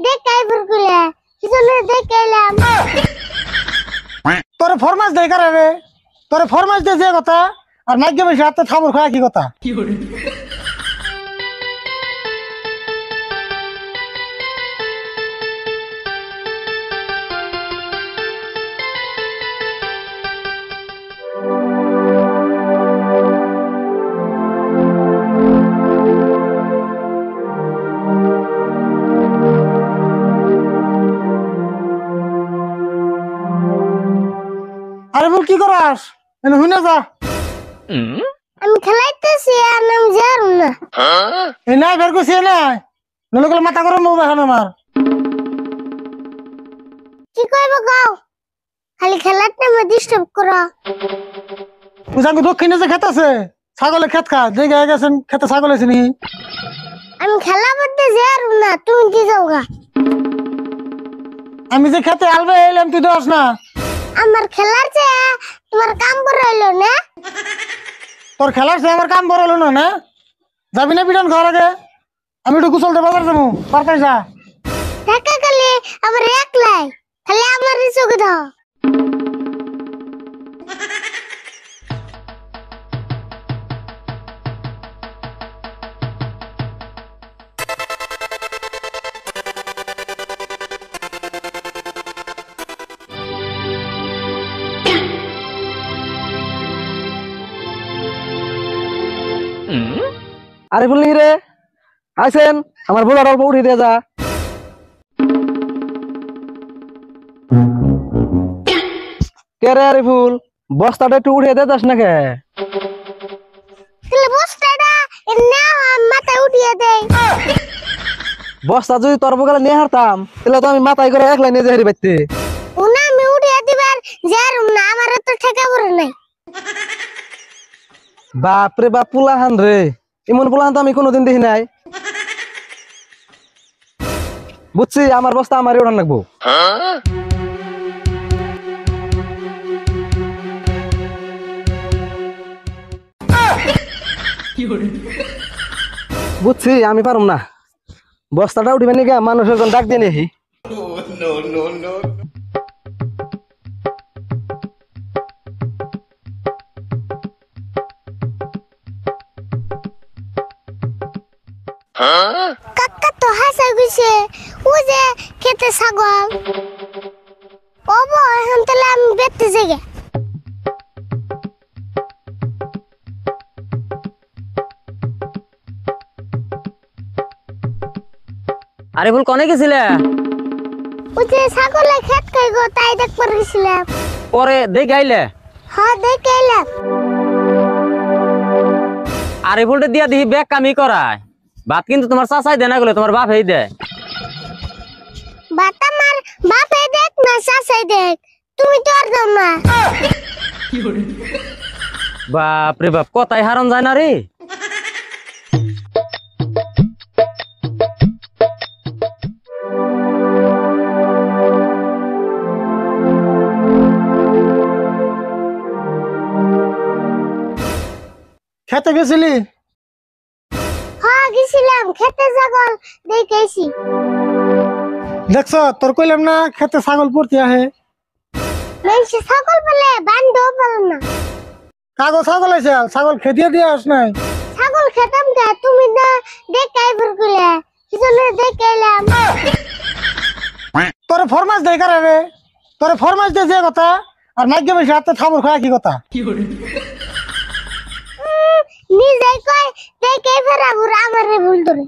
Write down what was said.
দেখাই ফুরকুলে কিজন্য দেখাইলাম তোরে ফরমাস দেই করে রে তোরে ফরমাস দে যে কথা আর নাগ্য বেশি হাতে থাবর খায় কি কথা আরে বল কি করাস এনে হুইনা যা আমি খেলাইতেছি আমি জারু না এই নাই বের করছি না নলকল মাথা গরম হবে এখন আমার কি কইব গাও খালি খেলাতে মে ডিস্টার্ব করা বুঝাঙ্গ দক্ষিণে যে খেত আছে ছাগলে খেত খা দেখে গেছেন খেতে ছাগল আছে নি আমি খেলা করতে জারু না তুমি কি যাওগা আমি যে খেতে আলবে এলাম তুই দোস না আমার খেলার চেয়ে তোমার কাম বড় হইলো না তোর খেলার সে আমার কাম বড় হলো না যাবি না বিডন ঘর আগে আমি একটু গুছলতে বাজার যাবো পারতাই যা দেখা খালি আমার একলাই খালি আমার চোখে দাও আরে বললি রে আইছেন আমার বুড়ার অল্প উঠে দিয়ে যা কে রে আরে ফুল বস্তাটা একটু উঠিয়ে দিয়ে যাস না কে তাহলে বস্তাটা না মাথায় উঠিয়ে দেই বস্তা যদি তোর বগলে নিয়ে হারতাম তাহলে তো আমি মাথায় করে একলাই নিয়ে যাই বাইতে উনা আমি উঠিয়ে দিবার জারু না আমার তো ঠেকা পড়ে নাই বাপ রে বাপ পুলাহান রে এমন পুলাহান তো আমি কোনোদিন দেখি নাই বুঝছি আমার বস্তা আমারই উঠান লাগবো বুঝছি আমি পারুম না বস্তাটা উঠিবে নাকি মানুষের জন ডাক দিয়ে নেহি কাকা তো হাসা গেছে ও যে খেতে ছাগল ওবো এখন তাহলে আমি বেতে জেগে আরে ফুল কোনে গেছিলে ও যে ছাগলে খেত খাই গো তাই দেখবার গেছিলাম পরে দেখে আইলে হ্যাঁ দেখে এলাম আরে ফুলটা দিয়া দিহি ব্যাগ কামি করায় ভাত কিন্তু তোমার চাচাই দেয় না গেলে তোমার বাপ এই দেয় বাত আমার বাপে দেখ না শাসাই দেখ তুমি তো আর দাও না বাপ রে বাপ কথাই হারন যায় না রে খেতে গেছিলি হ্যাঁ গেছিলাম খেতে ছাগল দেখেছি দেখছ তোর কইলাম না খেতে ছাগল পড়তে আহে মেনসে ছাগল বলে বান্ধব বলে না কাগজ ছাগল আছে ছাগল খেতে দিয়ে আস নাই ছাগল খেতাম কে তুমি না দেখাই ফুরকুলে কিজন্য দেখাইলাম তোরে ফরমাস দেই করে রে তোরে ফরমাস দে যে কথা আর নাগ্য বেশি হাতে থাবর খায় কি কথা নিজে কয় দেখাই ফেরাবো আমারে ভুল ধরে